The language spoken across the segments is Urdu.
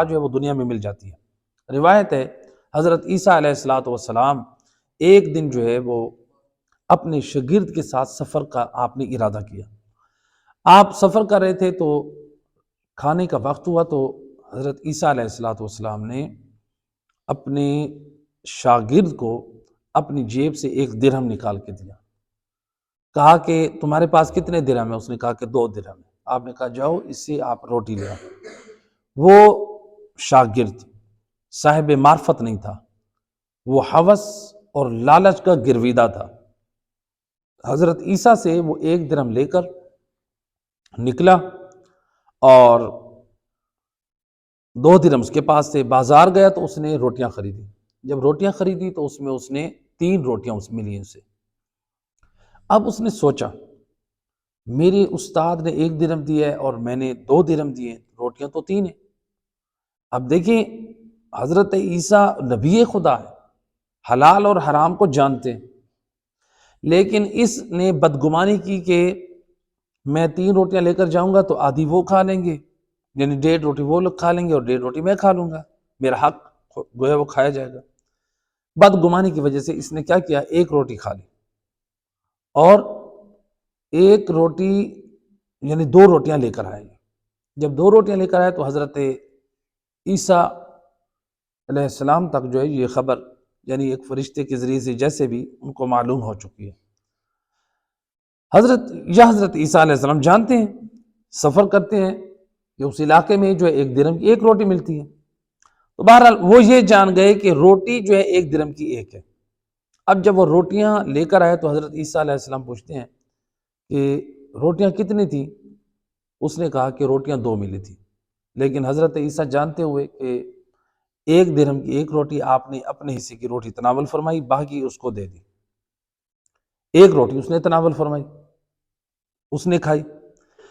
جو ہے وہ دنیا میں مل جاتی ہے۔ روایت ہے حضرت عیسیٰ علیہ الصلوۃ والسلام ایک دن جو ہے وہ اپنے شاگرد کے ساتھ سفر کا آپ نے ارادہ کیا۔ آپ سفر کر رہے تھے تو کھانے کا وقت ہوا، تو حضرت عیسیٰ علیہ الصلوۃ والسلام نے اپنے شاگرد کو اپنی جیب سے 1 درہم نکال کے دیا۔ کہا کہ تمہارے پاس کتنے درہم ہیں؟ اس نے کہا کہ 2 درہم ہیں۔ آپ نے کہا جاؤ اس سے آپ روٹی لے آؤ۔ وہ شاگرد صاحب معرفت نہیں تھا، وہ ہوس اور لالچ کا گرویدہ تھا۔ حضرت عیسیٰ سے وہ 1 درہم لے کر نکلا اور 2 درہم اس کے پاس سے بازار گیا تو اس نے روٹیاں خریدی۔ جب روٹیاں خریدی تو اس نے 3 روٹیاں ملی اسے۔ اب اس نے سوچا میرے استاد نے 1 درہم دیا ہے اور میں نے 2 درہم دیے، روٹیاں تو 3 ہیں۔ اب دیکھیں حضرت عیسیٰ نبی خدا ہے، حلال اور حرام کو جانتے ہیں، لیکن اس نے بدگمانی کی کہ میں 3 روٹیاں لے کر جاؤں گا تو آدھی وہ کھا لیں گے، یعنی 1.5 روٹی وہ لوگ کھا لیں گے اور 1.5 روٹی میں کھا لوں گا، میرا حق گویا وہ کھایا جائے گا۔ بدگمانی کی وجہ سے اس نے کیا کیا، 1 روٹی کھا لی اور 1 روٹی یعنی 2 روٹیاں لے کر آئے۔ جب 2 روٹیاں لے کر آئے تو حضرت عیسیٰ علیہ السلام تک جو ہے یہ خبر یعنی ایک فرشتے کے ذریعے سے جیسے بھی ان کو معلوم ہو چکی ہے۔ حضرت عیسیٰ علیہ السلام جانتے ہیں، سفر کرتے ہیں کہ اس علاقے میں جو ہے 1 درہم کی 1 روٹی ملتی ہے، تو بہرحال وہ یہ جان گئے کہ روٹی جو ہے 1 درہم کی 1 ہے۔ اب جب وہ روٹیاں لے کر آئے تو حضرت عیسیٰ علیہ السلام پوچھتے ہیں کہ روٹیاں کتنی تھیں؟ اس نے کہا کہ روٹیاں 2 ملی تھی، لیکن حضرت عیسیٰ جانتے ہوئے کہ 1 درہم کی 1 روٹی آپ نے اپنے حصے کی روٹی تناول فرمائی، باقی اس کو دے دی۔ 1 روٹی اس نے تناول فرمائی، اس نے کھائی۔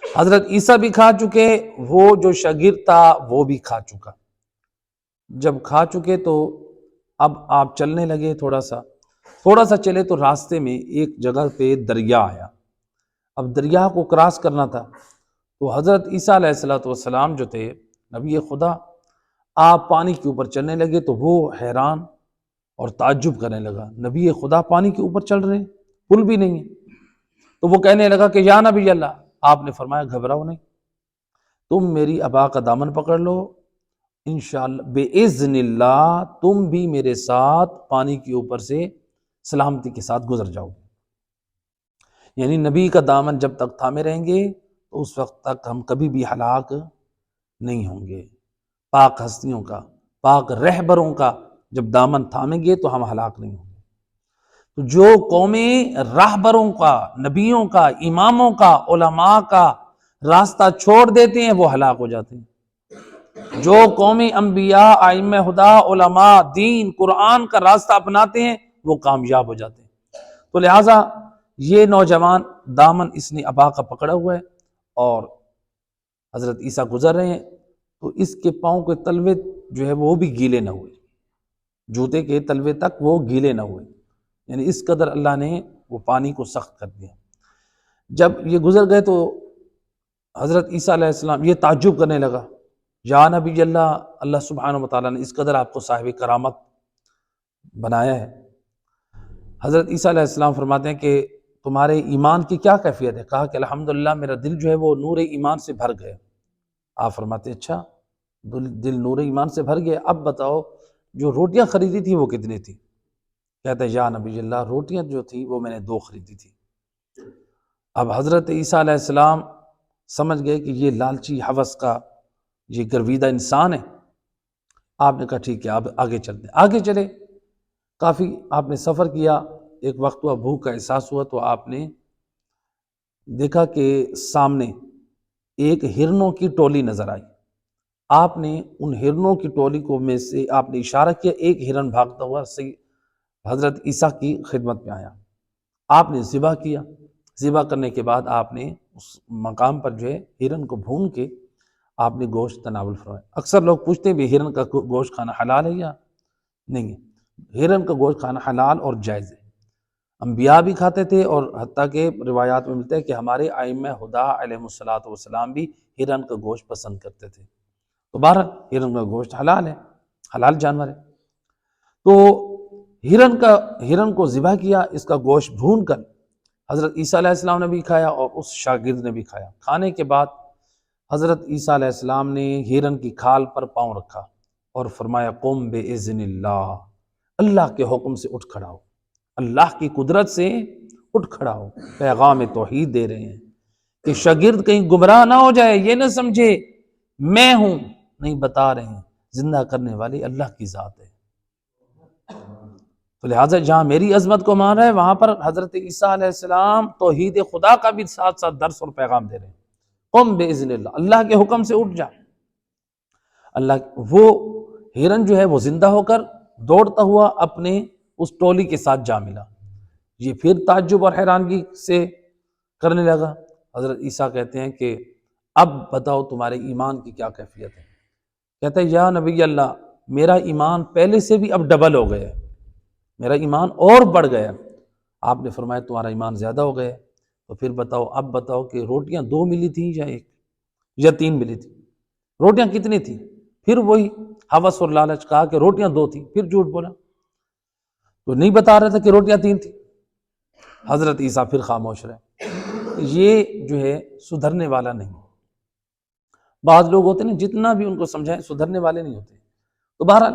حضرت عیسیٰ بھی کھا چکے، وہ جو شاگرد تھا وہ بھی کھا چکا۔ جب کھا چکے تو اب آپ چلنے لگے، تھوڑا سا چلے تو راستے میں ایک جگہ پہ دریا آیا۔ اب دریا کو کراس کرنا تھا تو حضرت عیسیٰ علیہ السلام جو تھے نبی خدا، آپ پانی کے اوپر چلنے لگے تو وہ حیران اور تعجب کرنے لگا، نبی خدا پانی کے اوپر چل رہے ہیں، پل بھی نہیں ہے۔ تو وہ کہنے لگا کہ یا نبی اللہ، آپ نے فرمایا گھبراؤ نہیں، تم میری ابا کا دامن پکڑ لو، انشاءاللہ باذن اللہ تم بھی میرے ساتھ پانی کے اوپر سے سلامتی کے ساتھ گزر جاؤ گے۔ یعنی نبی کا دامن جب تک تھامے رہیں گے تو اس وقت تک ہم کبھی بھی ہلاک نہیں ہوں گے۔ پاک ہستیوں کا، پاک رہبروں کا جب دامن تھامیں گے تو ہم ہلاک نہیں ہوں گے۔ تو جو قومیں راہبروں کا، نبیوں کا، اماموں کا، علماء کا راستہ چھوڑ دیتے ہیں وہ ہلاک ہو جاتے ہیں۔ جو قومی انبیاء، ائمہ ہدی، علماء، دین، قرآن کا راستہ اپناتے ہیں وہ کامیاب ہو جاتے ہیں۔ تو لہٰذا یہ نوجوان دامن اس نے ابا کا پکڑا ہوا ہے اور حضرت عیسیٰ گزر رہے ہیں تو اس کے پاؤں کے تلوے جو ہے وہ بھی گیلے نہ ہوئے، جوتے کے تلوے تک وہ گیلے نہ ہوئے، یعنی اس قدر اللہ نے وہ پانی کو سخت کر دیا۔ جب یہ گزر گئے تو حضرت عیسیٰ علیہ السلام یہ تعجب کرنے لگا، یا نبی اللہ، اللہ سبحانہ وتعالیٰ نے اس قدر آپ کو صاحب کرامت بنایا ہے۔ حضرت عیسیٰ علیہ السلام فرماتے ہیں کہ تمہارے ایمان کی کیا کیفیت ہے؟ کہا کہ الحمدللہ میرا دل جو ہے وہ نور ایمان سے بھر گیا۔ آپ فرماتے ہیں اچھا دل نور ایمان سے بھر گیا، اب بتاؤ جو روٹیاں خریدی تھی وہ کتنی تھی؟ کہتا ہے یا نبی اللہ، روٹیاں جو تھی وہ میں نے 2 خریدی تھی۔ اب حضرت عیسیٰ علیہ السلام سمجھ گئے کہ یہ لالچی ہوس کا یہ گرویدہ انسان ہے۔ آپ نے کہا ٹھیک ہے آپ آگے چلتے ہیں۔ آگے چلے، کافی آپ نے سفر کیا، ایک وقت ہوا بھوک کا احساس ہوا تو آپ نے دیکھا کہ سامنے ایک ہرنوں کی ٹولی نظر آئی۔ آپ نے ان ہرنوں کی ٹولی کو میں سے آپ نے اشارہ کیا، ایک ہرن بھاگتا ہوا حضرت عیسیٰ کی خدمت میں آیا، آپ نے ذبح کیا۔ ذبح کرنے کے بعد آپ نے اس مقام پر جو ہے ہرن کو بھون کے آپ نے گوشت تناول فرمایا۔ اکثر لوگ پوچھتے ہیں بھی ہرن کا گوشت کھانا حلال ہے یا نہیں ہے؟ ہرن کا گوشت کھانا حلال اور جائز ہے، انبیاء بھی کھاتے تھے اور حتیٰ کہ روایات میں ملتا ہے کہ ہمارے ائمہ ہدی علیہم الصلوۃ والسلام بھی ہرن کا گوشت پسند کرتے تھے۔ تو بہرحال ہرن کا گوشت حلال ہے، حلال جانور ہے۔ تو ہرن کو ذبح کیا، اس کا گوشت بھون کر حضرت عیسیٰ علیہ السلام نے بھی کھایا اور اس شاگرد نے بھی کھایا۔ کھانے کے بعد حضرت عیسیٰ علیہ السلام نے ہرن کی کھال پر پاؤں رکھا اور فرمایا قم بِإِذْنِ اللہ، اللہ کے حکم سے اٹھ کھڑا ہو، اللہ کی قدرت سے اٹھ کھڑا ہو۔ پیغام توحید دے رہے ہیں کہ شاگرد کہیں گمراہ نہ ہو جائے، یہ نہ سمجھے میں ہوں، نہیں، بتا رہے ہیں زندہ کرنے والی اللہ کی ذات ہے۔ تو لہٰذا جہاں میری عظمت کو مان رہا ہے، وہاں پر حضرت عیسیٰ علیہ السلام توحید خدا کا بھی ساتھ ساتھ درس اور پیغام دے رہے ہیں۔ قم بِإِذْنِ اللہ، اللہ کے حکم سے اٹھ جا۔ وہ ہرن جو ہے وہ زندہ ہو کر دوڑتا ہوا اپنے اس ٹولی کے ساتھ جا ملا۔ یہ پھر تعجب اور حیرانگی سے کرنے لگا۔ حضرت عیسیٰ کہتے ہیں کہ اب بتاؤ تمہارے ایمان کی کیا کیفیت ہے؟ کہتا ہے یا نبی اللہ، میرا ایمان پہلے سے بھی اب ڈبل ہو گیا ہے، میرا ایمان اور بڑھ گیا۔ آپ نے فرمایا تمہارا ایمان زیادہ ہو گیا، تو پھر بتاؤ، اب بتاؤ کہ روٹیاں 2 ملی تھیں یا 1 یا 3 ملی تھی؟ روٹیاں کتنی تھیں؟ پھر وہی ہوس اور لالچ، کہا کہ روٹیاں 2 تھیں، پھر جھوٹ بولا، تو نہیں بتا رہا تھا کہ روٹیاں 3 تھیں۔ حضرت عیسیٰ پھر خاموش رہے۔ یہ جو ہے سدھرنے والا نہیں۔ بعض لوگ ہوتے ہیں جتنا بھی ان کو سمجھائیں سدھرنے والے نہیں ہوتے۔ تو بہرحال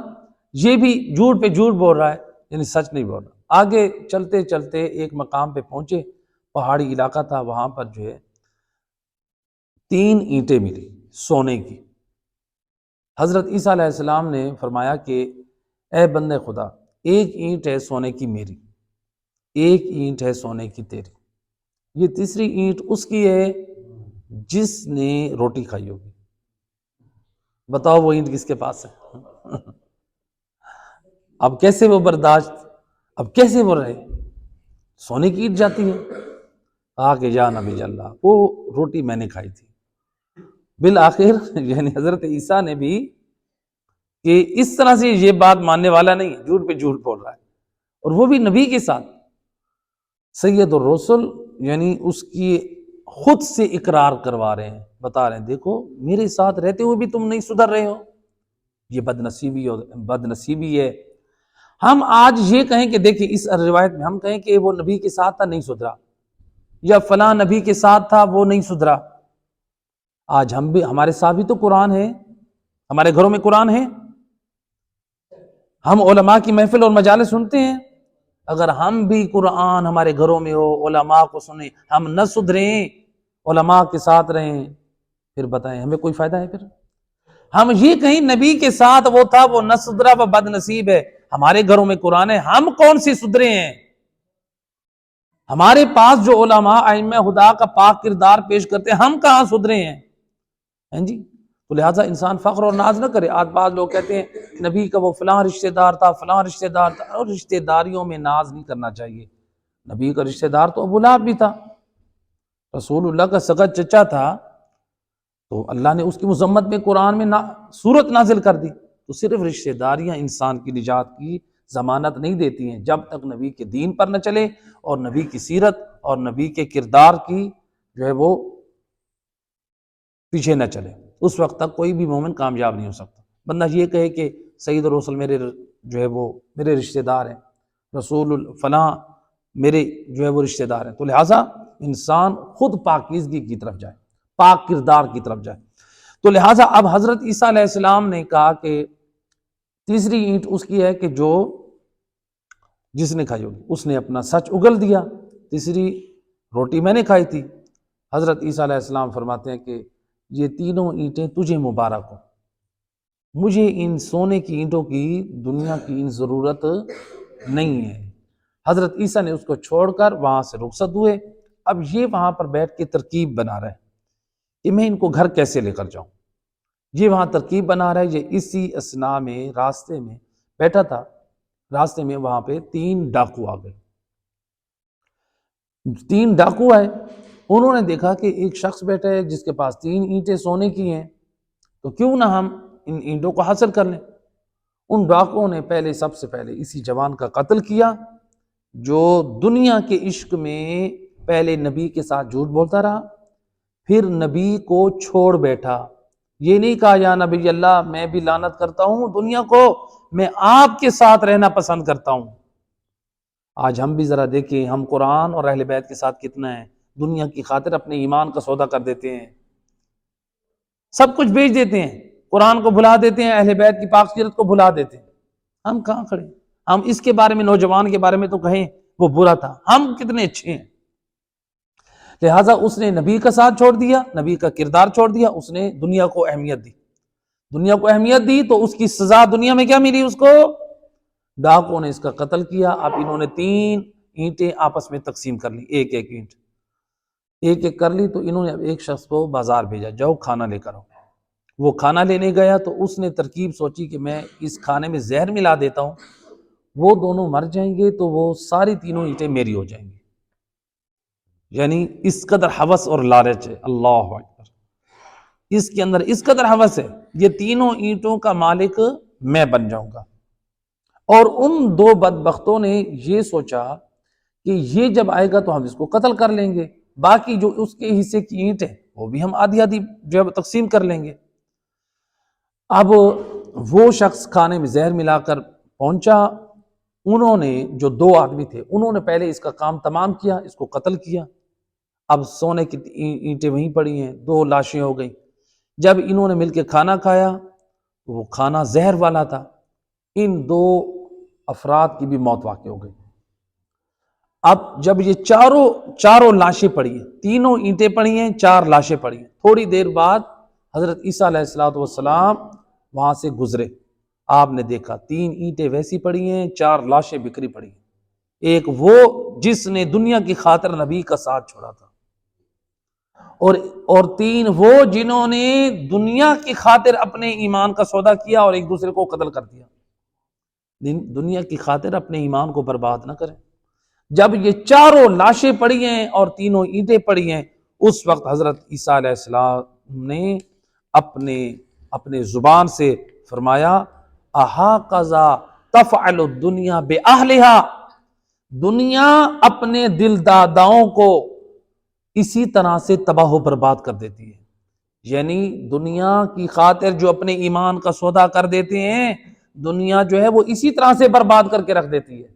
یہ بھی جھوٹ پہ جھوٹ بول رہا ہے، یعنی سچ نہیں بول رہا۔ آگے چلتے چلتے ایک مقام پہ پہنچے، پہاڑی علاقہ تھا، وہاں پر جو ہے 3 اینٹیں ملی سونے کی۔ حضرت عیسیٰ علیہ السلام نے فرمایا کہ اے بندے خدا، 1 اینٹ ہے سونے کی میری، 1 اینٹ ہے سونے کی تیری، یہ تیسری اینٹ اس کی ہے جس نے روٹی کھائی ہوگی۔ بتاؤ وہ اینٹ کس کے پاس ہے؟ اب کیسے وہ برداشت، اب کیسے وہ رہے؟ سونے کی اینٹ جاتی ہے۔ کہا کہ یا نبی اللہ، وہ روٹی میں نے کھائی تھی۔ بالآخر یعنی حضرت عیسیٰ نے بھی کہ اس طرح سے یہ بات ماننے والا نہیں، جھوٹ پہ جھوٹ بول رہا ہے، اور وہ بھی نبی کے ساتھ، سید الرسل، یعنی اس کی خود سے اقرار کروا رہے ہیں، بتا رہے ہیں دیکھو میرے ساتھ رہتے ہوئے بھی تم نہیں سدھر رہے ہو، یہ بدنصیبی ہے۔ ہم آج یہ کہیں کہ دیکھیں اس روایت میں ہم کہیں کہ وہ نبی کے ساتھ تھا نہیں سدھرا، یا فلاں نبی کے ساتھ تھا وہ نہیں سدھرا۔ آج ہم بھی، ہمارے ساتھ بھی تو قرآن ہے، ہمارے گھروں میں قرآن ہے، ہم علماء کی محفل اور مجالس سنتے ہیں۔ اگر ہم بھی قرآن ہمارے گھروں میں ہو، علماء کو سنیں، ہم نہ سدھریں، علماء کے ساتھ رہیں، پھر بتائیں ہمیں کوئی فائدہ ہے؟ پھر ہم یہ کہیں نبی کے ساتھ وہ تھا، وہ نہ سدھرا، وہ بد نصیب ہے۔ ہمارے گھروں میں قرآن ہے، ہم کون سے سدھرے ہیں؟ ہمارے پاس جو علماء ائمہ خدا کا پاک کردار پیش کرتے ہیں، ہم کہاں سدھرے ہیں جی؟ تو لہٰذا انسان فخر اور ناز نہ کرے۔ آج بعض لوگ کہتے ہیں نبی کا وہ فلاں رشتہ دار تھا، فلاں رشتہ دار تھا، اور رشتہ داریوں میں ناز نہیں کرنا چاہیے۔ نبی کا رشتہ دار تو ابو لہب بھی تھا، رسول اللہ کا سگا چچا تھا، تو اللہ نے اس کی مذمت میں قرآن میں سورت نازل کر دی۔ تو صرف رشتہ داریاں انسان کی نجات کی ضمانت نہیں دیتی ہیں، جب تک نبی کے دین پر نہ چلے اور نبی کی سیرت اور نبی کے کردار کی جو ہے وہ پیچھے نہ چلے، اس وقت تک کوئی بھی مومن کامیاب نہیں ہو سکتا۔ بندہ یہ کہے کہ سید الرسل میرے جو ہے وہ میرے رشتہ دار ہیں، رسول فلاں میرے جو ہے وہ رشتہ دار ہیں، تو لہٰذا انسان خود پاکیزگی کی طرف جائے، پاک کردار کی طرف جائے۔ تو لہٰذا اب حضرت عیسیٰ علیہ السلام نے کہا کہ تیسری اینٹ اس کی ہے کہ جو جس نے کھائی ہوگی، اس نے اپنا سچ اگل دیا، تیسری روٹی میں نے کھائی تھی۔ حضرت عیسیٰ علیہ السلام فرماتے ہیں کہ یہ تینوں اینٹیں تجھے مبارک ہو، مجھے ان سونے کی اینٹوں کی دنیا کی ان ضرورت نہیں ہے۔ حضرت عیسیٰ نے اس کو چھوڑ کر وہاں سے رخصت ہوئے۔ اب یہ وہاں پر بیٹھ کے ترکیب بنا رہے کہ میں ان کو گھر کیسے لے کر جاؤں، یہ وہاں ترکیب بنا رہا ہے۔ یہ اسی اسنا میں راستے میں بیٹھا تھا، راستے میں وہاں پہ 3 ڈاکو آ گئے۔ 3 ڈاکو آئے، انہوں نے دیکھا کہ ایک شخص بیٹھا ہے جس کے پاس 3 اینٹیں سونے کی ہیں، تو کیوں نہ ہم ان اینٹوں کو حاصل کر لیں۔ ان ڈاکوؤں نے سب سے پہلے اسی جوان کا قتل کیا جو دنیا کے عشق میں پہلے نبی کے ساتھ جھوٹ بولتا رہا، پھر نبی کو چھوڑ بیٹھا، یہ نہیں کہا یا نبی اللہ میں بھی لعنت کرتا ہوں دنیا کو، میں آپ کے ساتھ رہنا پسند کرتا ہوں۔ آج ہم بھی ذرا دیکھیں، ہم قرآن اور اہل بیت کے ساتھ کتنا ہے، دنیا کی خاطر اپنے ایمان کا سودا کر دیتے ہیں، سب کچھ بیچ دیتے ہیں، قرآن کو بھلا دیتے ہیں، اہل بیت کی پاک سیرت کو بھلا دیتے ہیں۔ ہم کہاں کھڑے؟ ہم اس کے بارے میں، نوجوان کے بارے میں تو کہیں وہ برا تھا، ہم کتنے اچھے ہیں۔ لہٰذا اس نے نبی کا ساتھ چھوڑ دیا، نبی کا کردار چھوڑ دیا، اس نے دنیا کو اہمیت دی، دنیا کو اہمیت دی تو اس کی سزا دنیا میں کیا ملی اس کو؟ ڈاکوں نے اس کا قتل کیا۔ اب انہوں نے 3 اینٹیں آپس میں تقسیم کر لی، ایک ایک اینٹ ایک ایک کر لی، تو انہوں نے اب ایک شخص کو بازار بھیجا، جاؤ کھانا لے کر آؤ۔ وہ کھانا لینے گیا تو اس نے ترکیب سوچی کہ میں اس کھانے میں زہر ملا دیتا ہوں، وہ دونوں مر جائیں گے تو وہ ساری 3 اینٹیں میری ہو جائیں گی۔ یعنی اس قدر ہوس اور لالچ ہے، اللہ اکبر، اس کے اندر اس قدر ہوس ہے، یہ 3 اینٹوں کا مالک میں بن جاؤں گا۔ اور ان 2 بدبختوں نے یہ سوچا کہ یہ جب آئے گا تو ہم اس کو قتل کر لیں گے، باقی جو اس کے حصے کی اینٹ ہے وہ بھی ہم آدھی آدھی جو تقسیم کر لیں گے۔ اب وہ شخص کھانے میں زہر ملا کر پہنچا، انہوں نے جو 2 آدمی تھے انہوں نے پہلے اس کا کام تمام کیا، اس کو قتل کیا۔ اب سونے کی اینٹیں وہیں پڑی ہیں، 2 لاشیں ہو گئیں۔ جب انہوں نے مل کے کھانا کھایا تو وہ کھانا زہر والا تھا، ان 2 افراد کی بھی موت واقع ہو گئی۔ اب جب یہ چاروں لاشیں پڑی ہیں، 3 اینٹیں پڑی ہیں، 4 لاشیں پڑی ہیں، تھوڑی دیر بعد حضرت عیسیٰ علیہ السلام وہاں سے گزرے، آپ نے دیکھا 3 اینٹیں ویسی پڑی ہیں، 4 لاشیں بکھری پڑی ہیں۔ ایک وہ جس نے دنیا کی خاطر نبی کا ساتھ چھوڑا تھا، اور 3 وہ جنہوں نے دنیا کی خاطر اپنے ایمان کا سودا کیا اور ایک دوسرے کو قتل کر دیا۔ دنیا کی خاطر اپنے ایمان کو برباد نہ کریں۔ جب یہ 4 لاشیں پڑی ہیں اور 3 اینٹیں پڑی ہیں، اس وقت حضرت عیسیٰ علیہ السلام نے اپنے زبان سے فرمایا اَحَاقَذَا تَفْعَلُ الدُّنْيَا بِأَهْلِهَا، دنیا اپنے دل داداؤں کو اسی طرح سے تباہ و برباد کر دیتی ہے۔ یعنی دنیا کی خاطر جو اپنے ایمان کا سودا کر دیتے ہیں، دنیا جو ہے وہ اسی طرح سے برباد کر کے رکھ دیتی ہے۔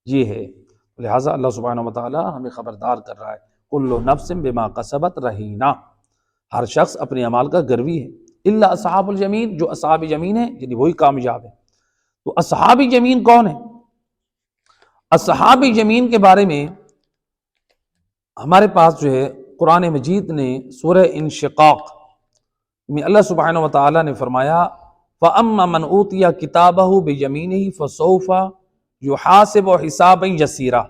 یہ ہے، لہٰذا اللہ سبحانہ وتعالی ہمیں خبردار کر رہا ہے، کل نفس بما کسبت رہینہ، ہر شخص اپنے اعمال کا گروی ہے، الا اصحاب الیمین، جو اصحاب یمین ہے یعنی وہی کامیاب ہے۔ تو اصحاب یمین کون ہے؟ اصحاب یمین کے بارے میں ہمارے پاس جو ہے قرآن مجید نے سورہ انشقاق میں اللہ سبحانہ وتعالی نے فرمایا فَأَمَّا مَنْ أُوتِيَ كِتَابَهُ بِيَمِينِهِ فَسَوْفَ يُحَاسَبُ حِسَابًا يَسِيرًا۔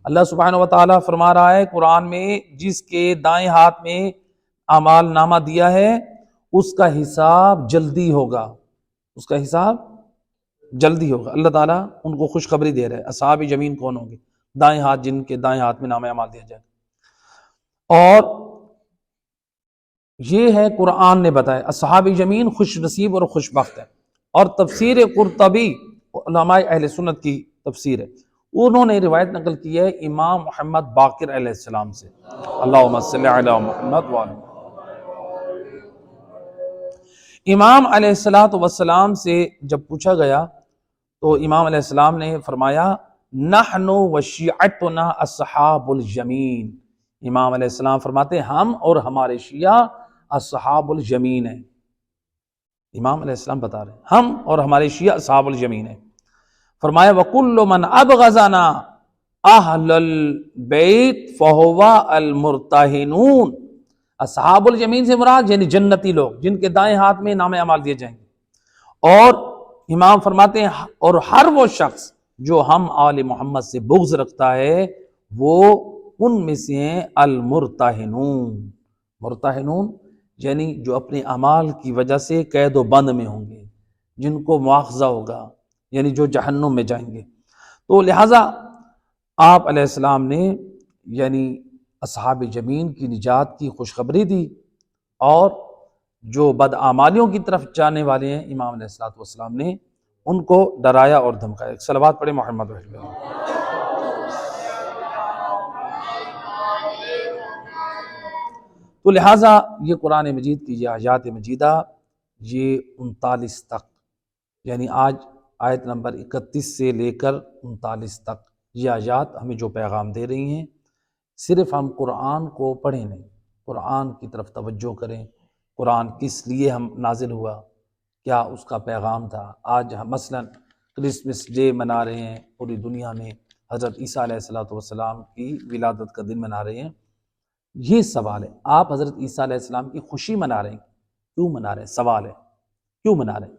اللہ سبحانہ وتعالی فرما رہا ہے قرآن میں، جس کے دائیں ہاتھ میں اعمال نامہ دیا ہے اس کا حساب جلدی ہوگا، اس کا حساب جلدی ہوگا۔ اللہ تعالیٰ ان کو خوشخبری دے رہے ہیں، اصحاب یمین کون ہوں گے؟ دائیں ہاتھ، جن کے دائیں ہاتھ میں نامہ اعمال دیا جائے۔ اور یہ ہے قرآن نے بتایا اصحاب یمین خوش نصیب اور خوش بخت ہے۔ اور تفسیر قرطبی علماء اہل سنت کی تفسیر ہے، انہوں نے روایت نقل کی ہے امام محمد باقر علیہ السلام سے، اللہم صلی علی محمد وعلی محمد۔ امام علیہ السلام سے جب پوچھا گیا تو امام علیہ السلام نے فرمایا نحن وشیعتنا اصحاب الیمین، امام علیہ السلام فرماتے ہیں ہم اور ہمارے شیعہ اصحاب الیمین ہیں۔ امام علیہ السلام بتا رہے ہیں ہم اور ہمارے شیعہ اصحاب الیمین ہیں۔ فرمایا وَكُلُّ مَنْ أَبْغَضَنَا أَهْلَ الْبَيْتِ فَهُوَ الْمُرْتَهِنُونَ، اصحاب الیمین سے مراد یعنی جنتی لوگ، جن کے دائیں ہاتھ میں نام اعمال دیے جائیں گے۔ اور امام فرماتے ہیں اور ہر وہ شخص جو ہم آل محمد سے بغض رکھتا ہے وہ ان میں سے ہیں المرتہنون۔ مرتہنون یعنی جو اپنے اعمال کی وجہ سے قید و بند میں ہوں گے، جن کو مواخذہ ہوگا، یعنی جو جہنم میں جائیں گے۔ تو لہٰذا آپ علیہ السلام نے یعنی اصحاب یمین کی نجات کی خوشخبری دی، اور جو بدعمالیوں کی طرف جانے والے ہیں امام علیہ السلام نے ان کو ڈرایا اور دھمکایا۔ صلوات پڑھیں محمد رسول اللہ۔ تو تو لہٰذا یہ قرآن مجید کی یہ آیات مجیدہ یہ 39 تک، یعنی آج آیت نمبر 31 سے لے کر 39 تک یہ آیات ہمیں جو پیغام دے رہی ہیں، صرف ہم قرآن کو پڑھیں نہیں، قرآن کی طرف توجہ کریں، قرآن کس لیے ہم نازل ہوا، کیا اس کا پیغام تھا۔ آج ہم مثلاً کرسمس ڈے منا رہے ہیں، پوری دنیا میں حضرت عیسیٰ علیہ السلام کی ولادت کا دن منا رہے ہیں۔ یہ سوال ہے، آپ حضرت عیسیٰ علیہ السلام کی خوشی منا رہے ہیں، کیوں منا رہے ہیں؟ سوال ہے کیوں منا رہے ہیں؟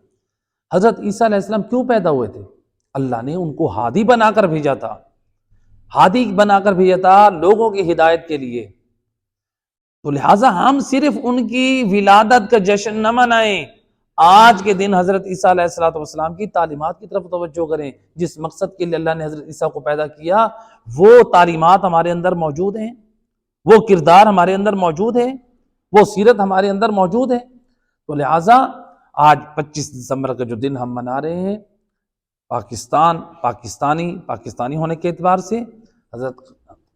حضرت عیسیٰ علیہ السلام کیوں پیدا ہوئے تھے؟ اللہ نے ان کو ہادی بنا کر بھیجا تھا، ہادی بنا کر بھیجا تھا لوگوں کی ہدایت کے لیے۔ تو لہٰذا ہم صرف ان کی ولادت کا جشن نہ منائیں، آج کے دن حضرت عیسیٰ علیہ السلام کی تعلیمات کی طرف توجہ کریں۔ جس مقصد کے لیے اللہ نے حضرت عیسیٰ کو پیدا کیا، وہ تعلیمات ہمارے اندر موجود ہیں، وہ کردار ہمارے اندر موجود ہے، وہ سیرت ہمارے اندر موجود ہے۔ تو لہٰذا آج 25 دسمبر کا جو دن ہم منا رہے ہیں، پاکستانی ہونے کے اعتبار سے حضرت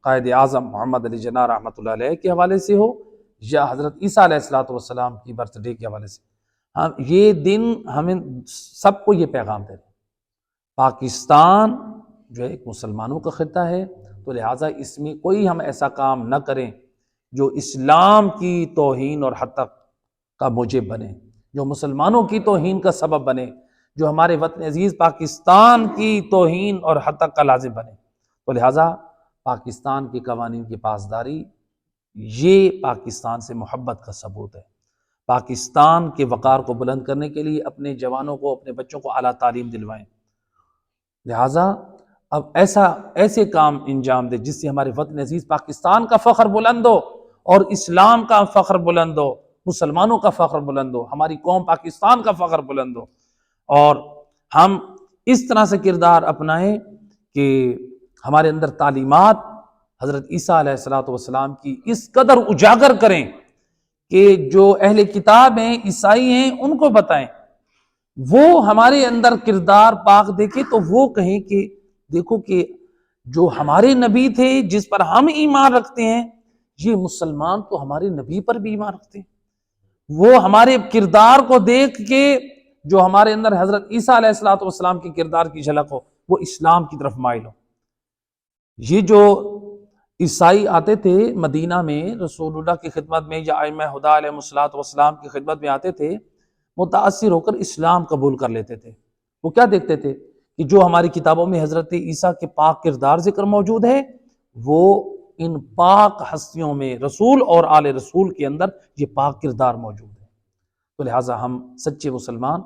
قائد اعظم محمد علی جناح رحمۃ اللہ علیہ کے حوالے سے ہو، یا حضرت عیسیٰ علیہ السلام کی برتھ ڈے کے حوالے سے، یہ دن ہمیں سب کو یہ پیغام دے رہے ہیں۔ پاکستان جو ہے ایک مسلمانوں کا خطہ ہے، تو لہٰذا اس میں کوئی ہم ایسا کام نہ کریں جو اسلام کی توہین اور ہتک کا موجب بنے، جو مسلمانوں کی توہین کا سبب بنے، جو ہمارے وطن عزیز پاکستان کی توہین اور ہتک کا لازم بنے۔ تو لہٰذا پاکستان کے قوانین کی پاسداری یہ پاکستان سے محبت کا ثبوت ہے۔ پاکستان کے وقار کو بلند کرنے کے لیے اپنے جوانوں کو، اپنے بچوں کو اعلیٰ تعلیم دلوائیں۔ لہٰذا اب ایسے کام انجام دے جس سے ہمارے وطن عزیز پاکستان کا فخر بلند ہو، اور اسلام کا فخر بلند ہو، مسلمانوں کا فخر بلند ہو، ہماری قوم پاکستان کا فخر بلند ہو، اور ہم اس طرح سے کردار اپنائیں کہ ہمارے اندر تعلیمات حضرت عیسیٰ علیہ السلام کی اس قدر اجاگر کریں کہ جو اہل کتاب ہیں، عیسائی ہیں، ان کو بتائیں، وہ ہمارے اندر کردار پاک دیکھیں تو وہ کہیں کہ دیکھو کہ جو ہمارے نبی تھے، جس پر ہم ایمان رکھتے ہیں، یہ مسلمان تو ہمارے نبی پر بھی ایمان رکھتے ہیں۔ وہ ہمارے کردار کو دیکھ کے جو ہمارے اندر حضرت عیسیٰ علیہ السلام کے کردار کی جھلک ہو، وہ اسلام کی طرف مائل ہو۔ یہ جو عیسائی آتے تھے مدینہ میں رسول اللہ کی خدمت میں، یا ائمہ ہدیٰ علیہ السلام کی خدمت میں آتے تھے، متاثر ہو کر اسلام قبول کر لیتے تھے۔ وہ کیا دیکھتے تھے کہ جو ہماری کتابوں میں حضرت عیسیٰ کے پاک کردار ذکر موجود ہے، وہ ان پاک ہستیوں میں، رسول اور آل رسول کے اندر یہ پاک کردار موجود ہے۔ تو لہٰذا ہم سچے مسلمان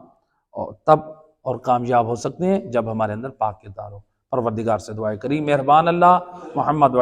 اور کامیاب ہو سکتے ہیں جب ہمارے اندر پاک کردار ہو۔ پروردگار سے دعائیں کریں، مہربان اللہ محمد